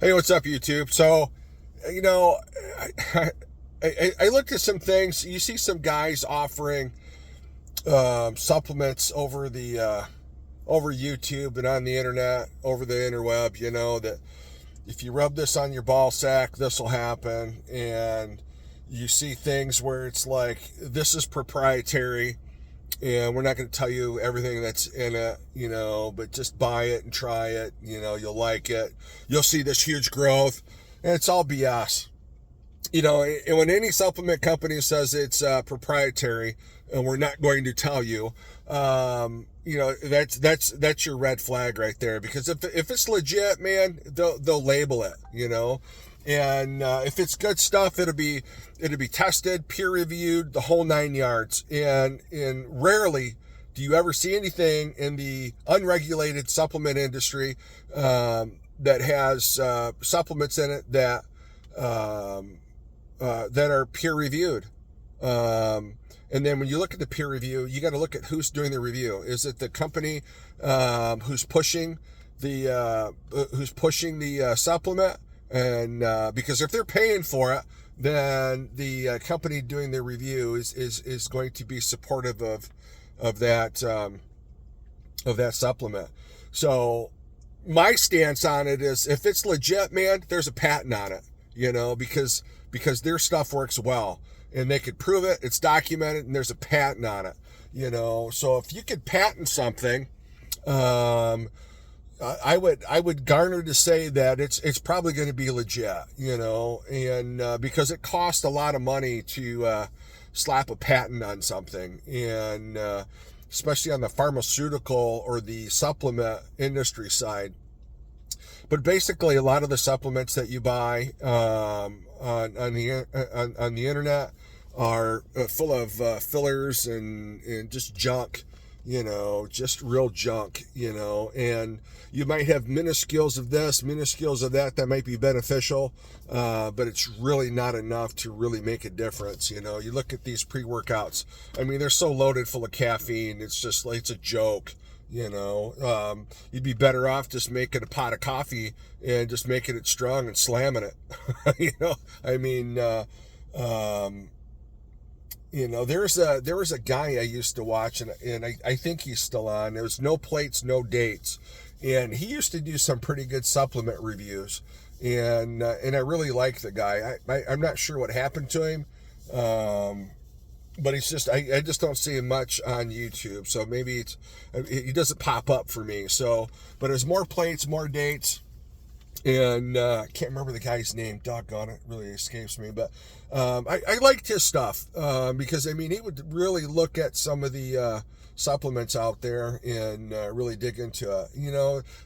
Hey, what's up, YouTube? So, you know, I, I looked at some things. You see some guys offering supplements over YouTube and on the internet, over the interweb. You know that if you rub this on your ball sack, this will happen. And you see things where it's like, this is proprietary, and we're not going to tell you everything that's in it, but just buy it and try it. You'll like it. You'll see this huge growth, and it's all BS. And when any supplement company says it's proprietary and we're not going to tell you, that's your red flag right there. Because if it's legit, man, they'll label it, and if it's good stuff, it'll be tested, peer reviewed, the whole 9 yards. And rarely do you ever see anything in the unregulated supplement industry that has supplements in it that are peer reviewed. And then when you look at the peer review, you got to look at who's doing the review. Is it the company who's pushing the supplement? And because if they're paying for it, then the company doing the review is going to be supportive of that supplement. So my stance on it is, if it's legit, man, there's a patent on it, because their stuff works well and they could prove it. It's documented and there's a patent on it, So if you could patent something, I would garner to say that it's probably going to be legit, and because it costs a lot of money to slap a patent on something, and especially on the pharmaceutical or the supplement industry side. But basically, a lot of the supplements that you buy on the internet are full of fillers and just junk. Just real junk, and you might have minuscules of this, minuscules of that might be beneficial, but it's really not enough to really make a difference. You look at these pre-workouts. I mean, they're so loaded full of caffeine. It's just like, it's a joke. You'd be better off just making a pot of coffee and just making it strong and slamming it. There was a guy I used to watch, and I think he's still on. There was No Plates, No Dates, and he used to do some pretty good supplement reviews, and I really like the guy. I'm not sure what happened to him, but he's just I just don't see him much on YouTube. So maybe he doesn't pop up for me. So, but there's More Plates, More Dates. And I can't remember the guy's name. Doggone it, really escapes me. But I liked his stuff because, he would really look at some of the supplements out there and really dig into it.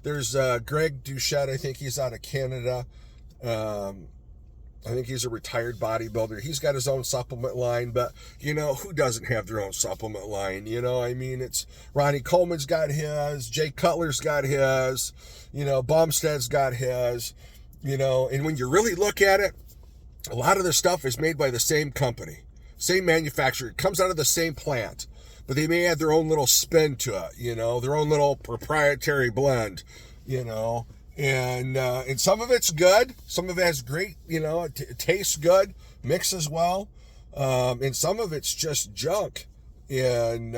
There's Greg Doucette. I think he's out of Canada. I think he's a retired bodybuilder. He's got his own supplement line, but, who doesn't have their own supplement line? It's Ronnie Coleman's got his, Jay Cutler's got his, Bumstead's got his, and when you really look at it, a lot of the stuff is made by the same company, same manufacturer. It comes out of the same plant, but they may add their own little spin to it, their own little proprietary blend, and some of it's good. Some of it has great, it tastes good, mixes well. And some of it's just junk. And,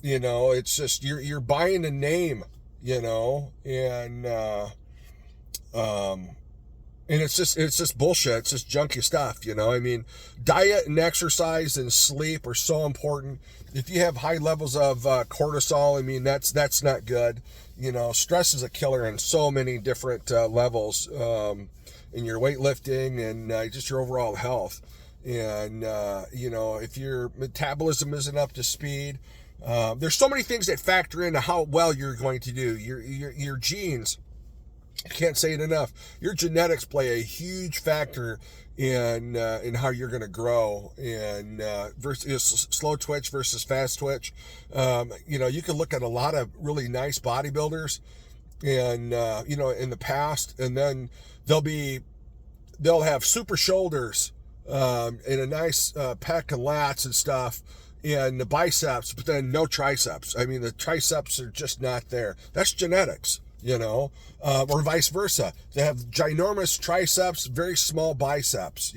it's just, you're buying a name, and it's just bullshit. It's just junky stuff, diet and exercise and sleep are so important. If you have high levels of cortisol, that's not good. Stress is a killer in so many different levels in your weightlifting and just your overall health. And, if your metabolism isn't up to speed, there's so many things that factor into how well you're going to do. Your genes, I can't say it enough. Your genetics play a huge factor in how you're going to grow, and versus slow twitch versus fast twitch. You can look at a lot of really nice bodybuilders, and in the past, and then they'll have super shoulders, and a nice pec and lats and stuff, and the biceps, but then no triceps. The triceps are just not there. That's genetics. or vice versa. They have ginormous triceps, very small biceps,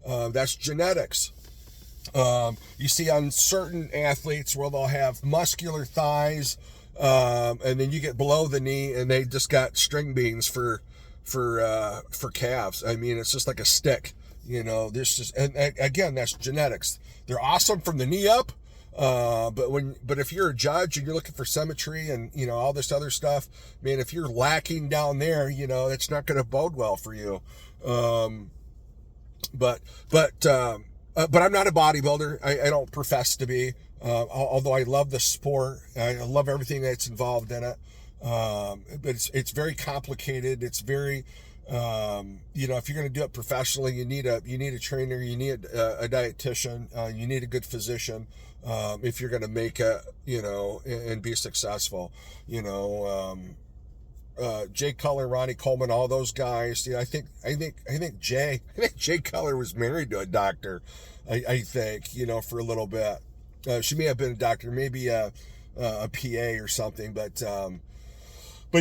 that's genetics. You see on certain athletes where they'll have muscular thighs, and then you get below the knee and they just got string beans for calves. I mean, it's just like a stick. There's just, and again, that's genetics. They're awesome from the knee up. But if you're a judge and you're looking for symmetry and, all this other stuff, man, if you're lacking down there, it's not going to bode well for you. But I'm not a bodybuilder. I don't profess to be, although I love the sport. I love everything that's involved in it. But it's very complicated. It's very, if you're going to do it professionally, you need a trainer, you need a dietitian, you need a good physician, if you're going to make it, and be successful, Jay Cutler, Ronnie Coleman, all those guys. I think Jay Cutler was married to a doctor, I think, for a little bit. She may have been a doctor, maybe a PA or something, but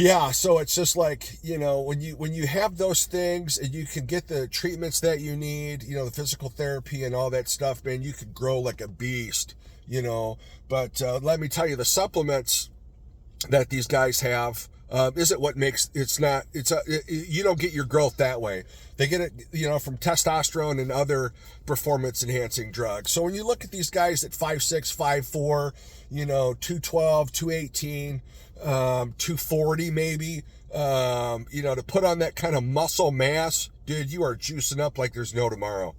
yeah, so it's just like, when you have those things and you can get the treatments that you need, the physical therapy and all that stuff, man, you could grow like a beast, but let me tell you, the supplements that these guys have, isn't what makes, you don't get your growth that way. They get it, from testosterone and other performance enhancing drugs. So when you look at these guys at 5'6", 5'4", 212, 218, 240 maybe, to put on that kind of muscle mass, dude, you are juicing up like there's no tomorrow.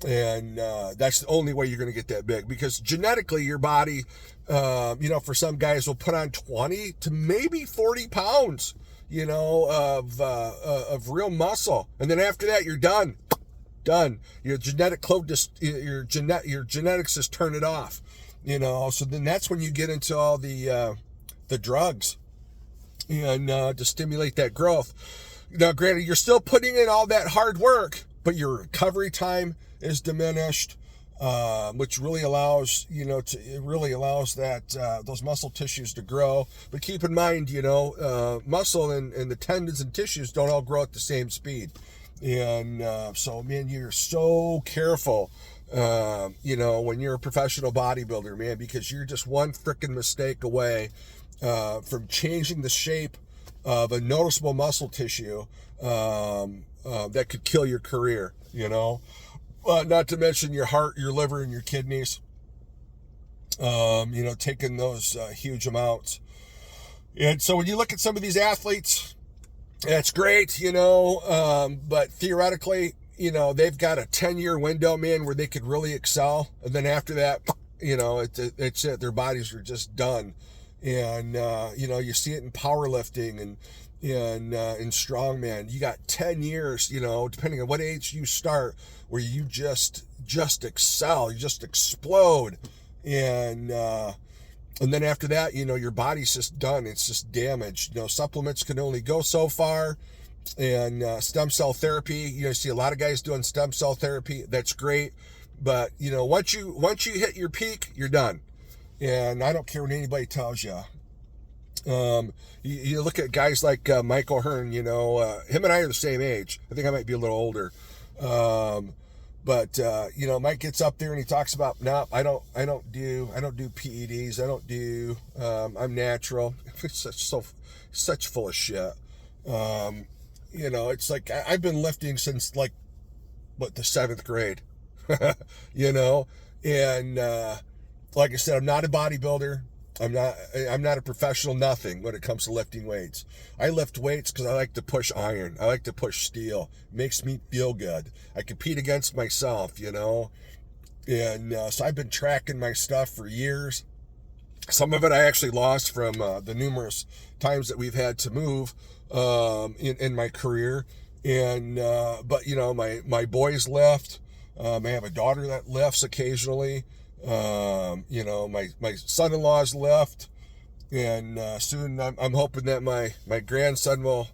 And that's the only way you're going to get that big, because genetically your body, for some guys will put on 20 to maybe 40 pounds, of real muscle. And then after that, you're done. Your genetic code, your genetics just turn it off, so then that's when you get into all the drugs and to stimulate that growth. Now, granted, you're still putting in all that hard work, but your recovery time is diminished, which really allows, that those muscle tissues to grow. But keep in mind, muscle and the tendons and tissues don't all grow at the same speed. And so, man, you're so careful, when you're a professional bodybuilder, man, because you're just one freaking mistake away from changing the shape of a noticeable muscle tissue that could kill your career, not to mention your heart, your liver, and your kidneys, taking those huge amounts. And so when you look at some of these athletes, that's great, but theoretically, they've got a 10-year window, man, where they could really excel. And then after that, it's it. Their bodies are just done. And, you see it in powerlifting and in strongman. You got 10 years, depending on what age you start, where you just excel, you just explode. And then after that, your body's just done. It's just damaged. Supplements can only go so far. And stem cell therapy, you see a lot of guys doing stem cell therapy. That's great. But, once you hit your peak, you're done. And I don't care what anybody tells you. You look at guys like Michael Hearn, him and I are the same age. I think I might be a little older. But Mike gets up there and he talks about, no, I don't do PEDs. I'm natural. It's such full of shit. It's like I've been lifting since the 7th grade, and like I said, I'm not a bodybuilder. I'm not a professional, nothing when it comes to lifting weights. I lift weights because I like to push iron. I like to push steel. It makes me feel good. I compete against myself, and so I've been tracking my stuff for years. Some of it I actually lost from the numerous times that we've had to move in my career. And but my boys lift. I have a daughter that lifts occasionally. My son-in-law's left, and soon I'm hoping that my grandson will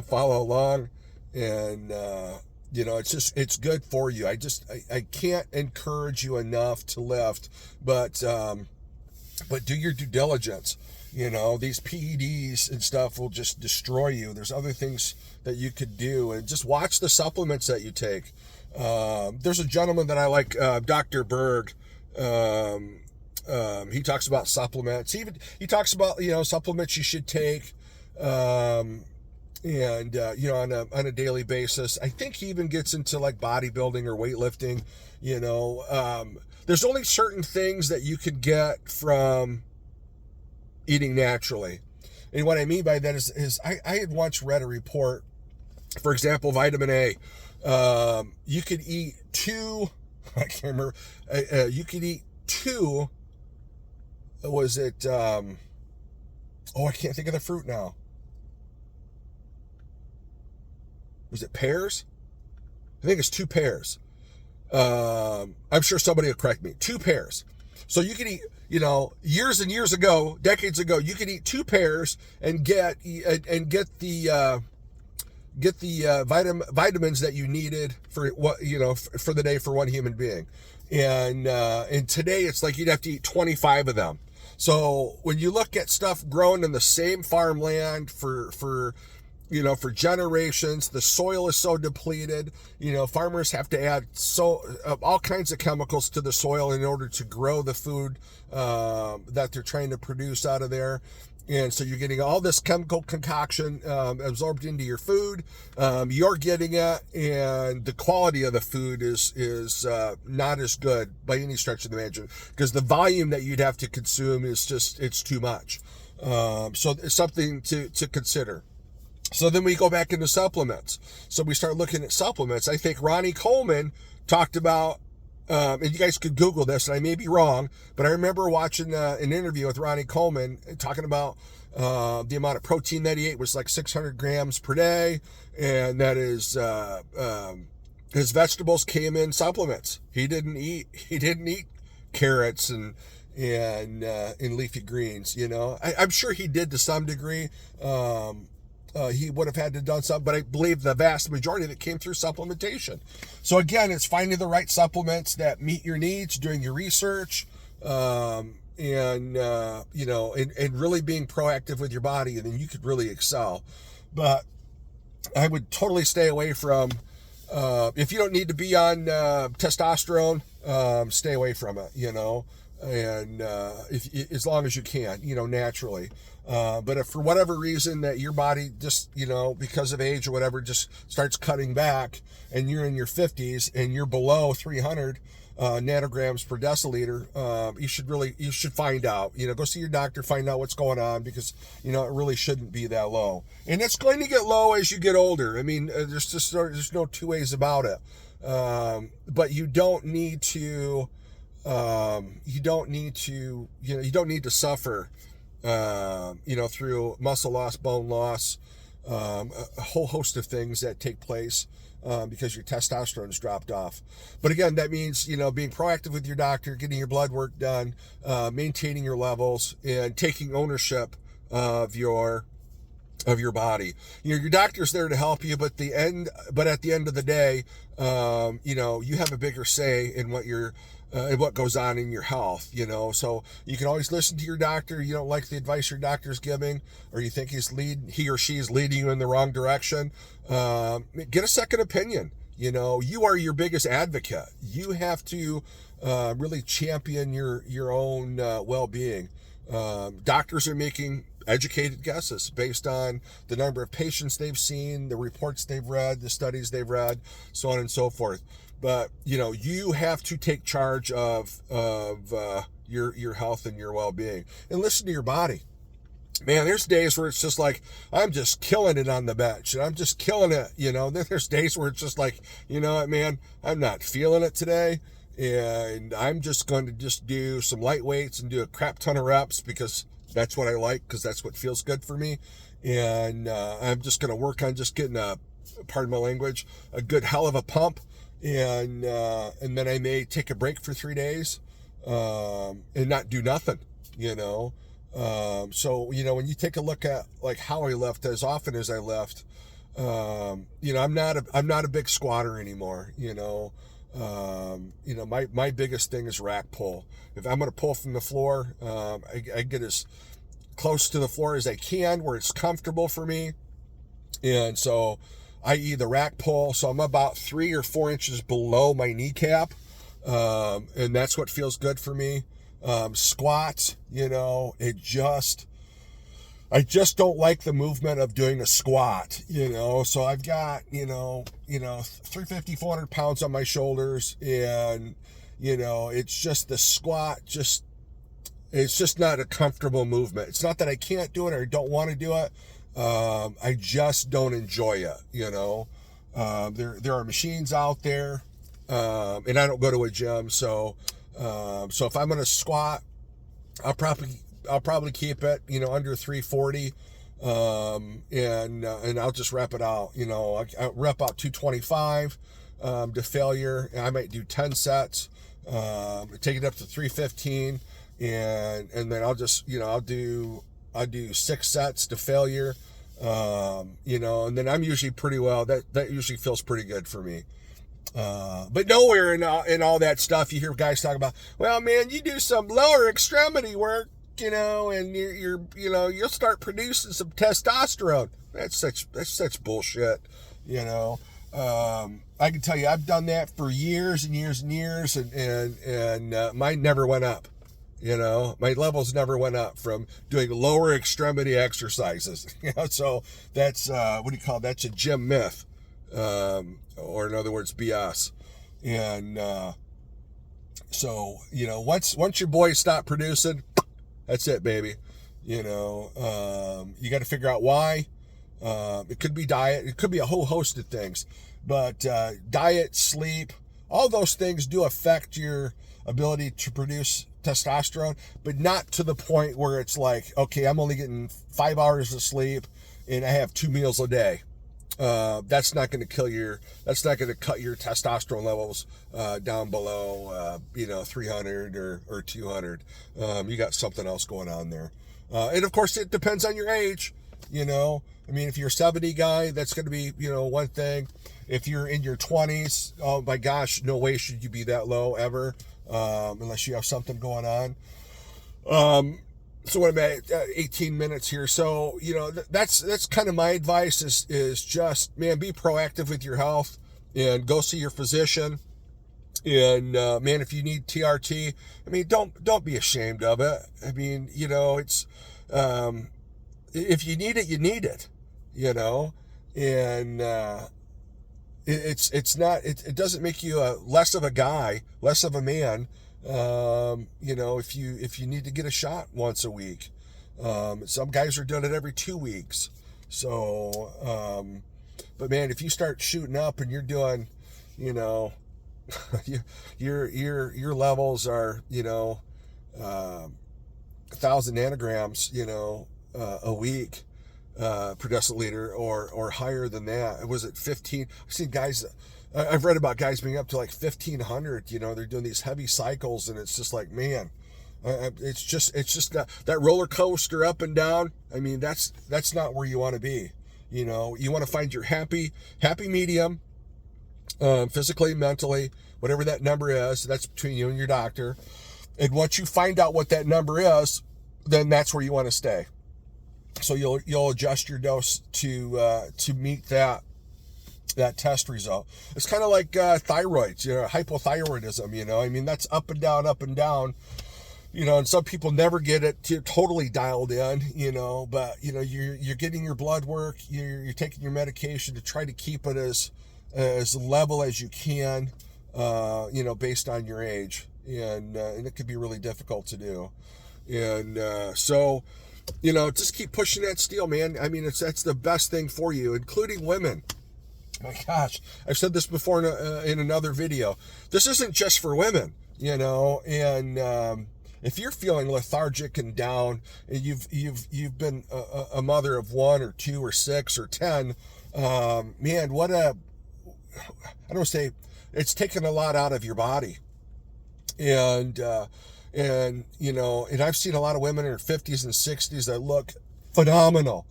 follow along, and it's good for you. I can't encourage you enough to lift, but do your due diligence. You know, these PEDs and stuff will just destroy you. There's other things that you could do, and just watch the supplements that you take. There's a gentleman that I like, Dr. Berg. He talks about supplements. He talks about, you know, supplements you should take, and you know, on a daily basis. I think he even gets into like bodybuilding or weightlifting. You know, there's only certain things that you can get from eating naturally. And what I mean by that is I had once read a report, for example, vitamin A. You could eat two, I can't remember, you could eat two, was it, I can't think of the fruit now. Was it pears? I think it's 2 pears. I'm sure somebody will correct me. 2 pears. So you could eat, you know, years and years ago, decades ago, you could eat 2 pears and get the vitamins that you needed for what, you know, for the day for one human being. And today it's like you'd have to eat 25 of them. So when you look at stuff grown in the same farmland for you know, for generations, the soil is so depleted. You know, farmers have to add all kinds of chemicals to the soil in order to grow the food that they're trying to produce out of there. And so you're getting all this chemical concoction absorbed into your food. You're getting it, and the quality of the food is not as good by any stretch of the imagination, because the volume that you'd have to consume is just, it's too much. So it's something to consider. So then we go back into supplements. So we start looking at supplements. I think Ronnie Coleman talked about, and you guys could Google this, and I may be wrong, but I remember watching an interview with Ronnie Coleman talking about the amount of protein that he ate was like 600 grams per day, and that is his vegetables came in supplements. He didn't eat carrots and leafy greens. You know, I'm sure he did to some degree. He would have had to done something, but I believe the vast majority of it came through supplementation. So again, it's finding the right supplements that meet your needs, doing your research, and you know, and really being proactive with your body, and then you could really excel. But I would totally stay away from, if you don't need to be on testosterone, stay away from it, you know, and as long as you can, you know, naturally. But if for whatever reason that your body just, you know, because of age or whatever, just starts cutting back, and you're in your 50s and you're below 300 nanograms per deciliter, you should find out, you know, go see your doctor, find out what's going on, because, you know, it really shouldn't be that low. And it's going to get low as you get older. I mean, there's no two ways about it. But you don't need to suffer, you know, through muscle loss, bone loss, a whole host of things that take place because your testosterone's dropped off. But again, that means, you know, being proactive with your doctor, getting your blood work done, maintaining your levels, and taking ownership of your body. You know, your doctor's there to help you, but at the end of the day, you know, you have a bigger say in what goes on in your health, you know. So you can always listen to your doctor. You don't like the advice your doctor's giving, or you think he or she is leading you in the wrong direction, get a second opinion. You know, you are your biggest advocate. You have to really champion your own well-being. Doctors are making educated guesses based on the number of patients they've seen, the reports they've read, the studies they've read, so on and so forth. But, you know, you have to take charge of your health and your well-being, and listen to your body. Man, there's days where it's just like, I'm just killing it on the bench, and I'm just killing it, you know. Then there's days where it's just like, you know what, man, I'm not feeling it today, and I'm just going to just do some light weights and do a crap ton of reps, because that's what I like, because that's what feels good for me. And I'm just going to work on just getting pardon my language, a good hell of a pump. And then I may take a break for 3 days, and not do nothing, you know. So, you know, when you take a look at like how I lift, as often as I lift, you know, I'm not a big squatter anymore, you know. You know, my biggest thing is rack pull. If I'm going to pull from the floor, I get as close to the floor as I can, where it's comfortable for me. And so, i.e. the rack pull, so I'm about 3 or 4 inches below my kneecap, and that's what feels good for me. Squats, I just don't like the movement of doing a squat, so I've got, 350, 400 pounds on my shoulders, and, it's just the squat, it's just not a comfortable movement. It's not that I can't do it or don't want to do it. I just don't enjoy it, there are machines out there, and I don't go to a gym. So if I'm going to squat, I'll probably keep it, under 340, and I'll just rep it out. I rep out 225 to failure. I might do 10 sets, take it up to 315, and then I'll just, I'll do 6 sets to failure, and then I'm usually pretty well. That usually feels pretty good for me. But nowhere in all that stuff you hear guys talk about, well, man, you do some lower extremity work, and you'll start producing some testosterone. That's such bullshit, I can tell you, I've done that for years and years and years, and mine never went up. My levels never went up from doing lower extremity exercises. So that's that's a gym myth, or in other words, BS. And so once your boys stop producing, that's it, baby. You got to figure out why. It could be diet. It could be a whole host of things. But diet, sleep, all those things do affect your ability to produce testosterone, but not to the point where it's like, okay, I'm only getting 5 hours of sleep and I have 2 meals a day. That's not going to that's not going to cut your testosterone levels down below 300 or 200. You got something else going on there. And of course it depends on your age. If you're a 70 guy, that's going to be, one thing. If you're in your 20s, oh my gosh, no way should you be that low ever, unless you have something going on. So what am I at? 18 minutes here. So, that's kind of my advice is just, man, be proactive with your health and go see your physician. And, man, if you need TRT, don't be ashamed of it. It's, if you need it, you need it, and, it doesn't make you less of a guy, less of a man, if you need to get a shot once a week. Some guys are doing it every 2 weeks. So, but man, if you start shooting up and you're doing, your levels are, 1,000 nanograms, a week, per deciliter or higher than that. Was it 15? I've seen guys, I've read about guys being up to like 1,500, they're doing these heavy cycles, and it's just like, man, it's just that roller coaster up and down. That's not where you want to be. You want to find your happy medium, physically, mentally, whatever that number is. That's between you and your doctor. And once you find out what that number is, then that's where you want to stay. So you'll adjust your dose to meet that test result. It's kind of like thyroids, hypothyroidism. That's up and down, and some people never get it totally dialed in, but you're getting your blood work, you're taking your medication to try to keep it as level as you can, based on your age, and it can be really difficult to do, and so. Just keep pushing that steel, man. That's the best thing for you, including women. My gosh, I've said this before in another video. This isn't just for women, and if you're feeling lethargic and down, and you've been a mother of 1 or 2 or 6 or 10, man, I don't want to say, it's taken a lot out of your body, and I've seen a lot of women in their 50s and 60s that look phenomenal.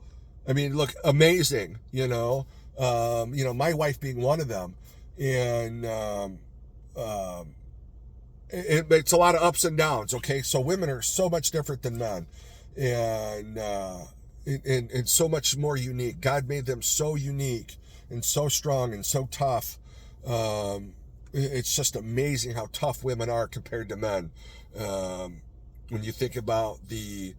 Look amazing, my wife being one of them. And it's a lot of ups and downs, okay? So women are so much different than men. and so much more unique. God made them so unique and so strong and so tough. It's just amazing how tough women are compared to men. When you think about the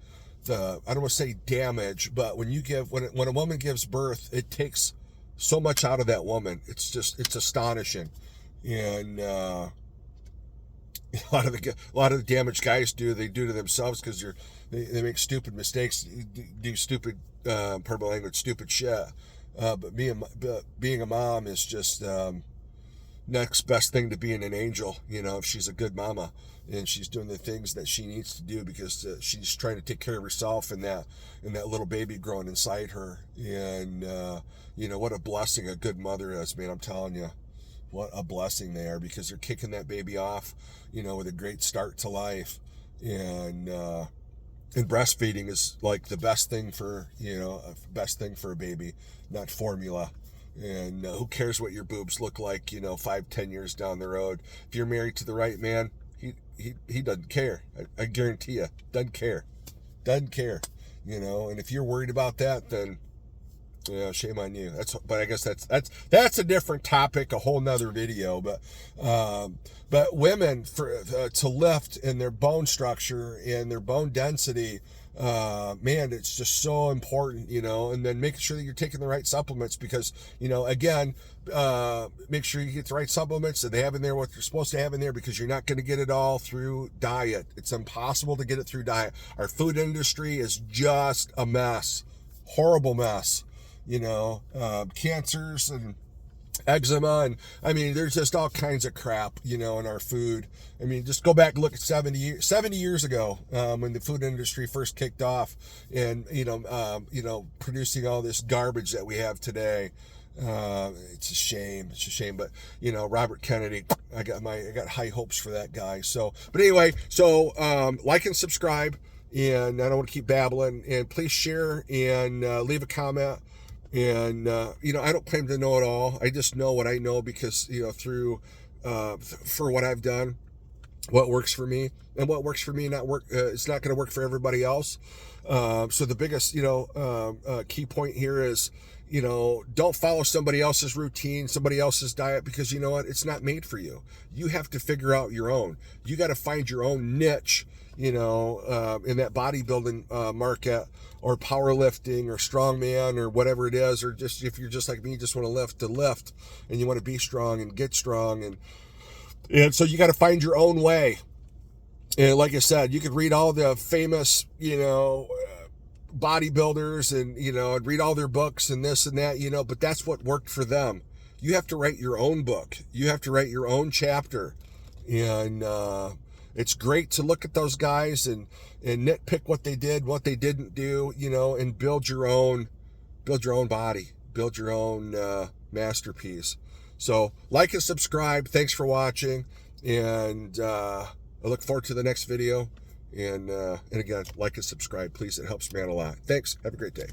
I don't want to say damage, but when a woman gives birth, it takes so much out of that woman. It's astonishing. And a lot of the damage guys they do to themselves because they make stupid mistakes, do stupid, pardon my language, stupid shit. But being a mom is just next best thing to being an angel. If she's a good mama and she's doing the things that she needs to do because she's trying to take care of herself and that little baby growing inside her. And what a blessing a good mother is, man. I'm telling you, what a blessing they are, because they're kicking that baby off, with a great start to life. And breastfeeding is like the best thing for a baby, not formula. And who cares what your boobs look like, 5-10 years down the road? If you're married to the right man, he doesn't care. I guarantee you, doesn't care. And if you're worried about that, then shame on you. But I guess that's a different topic, a whole nother video. But women to lift in their bone structure and their bone density, man, it's just so important, and then making sure that you're taking the right supplements, because, again, make sure you get the right supplements, that they have in there what you're supposed to have in there, because you're not going to get it all through diet. It's impossible to get it through diet. Our food industry is just a mess, horrible mess, cancers and eczema, and there's just all kinds of crap, in our food. Just go back and look at 70 years ago, when the food industry first kicked off, and producing all this garbage that we have today. It's a shame. But Robert Kennedy, I got high hopes for that guy. But anyway, like and subscribe, and I don't want to keep babbling, and please share and leave a comment. And I don't claim to know it all. I just know what I know, because through for what I've done, what works for me, and what works for me it's not going to work for everybody else. So the biggest key point here is, don't follow somebody else's routine, somebody else's diet, because you know what, it's not made for you. You have to figure out your own. You got to find your own niche, in that bodybuilding market, or powerlifting, or strongman, or whatever it is, or just if you're just like me, just want to lift, and you want to be strong and get strong, and so you got to find your own way. And like I said, you could read all the famous, bodybuilders, and I'd read all their books and this and that, but that's what worked for them. You have to write your own book. You have to write your own chapter, and it's great to look at those guys and nitpick what they did, what they didn't do, and build your own body, build your own masterpiece. So like and subscribe. Thanks for watching, and I look forward to the next video. And again, like and subscribe, please. It helps me out a lot. Thanks. Have a great day.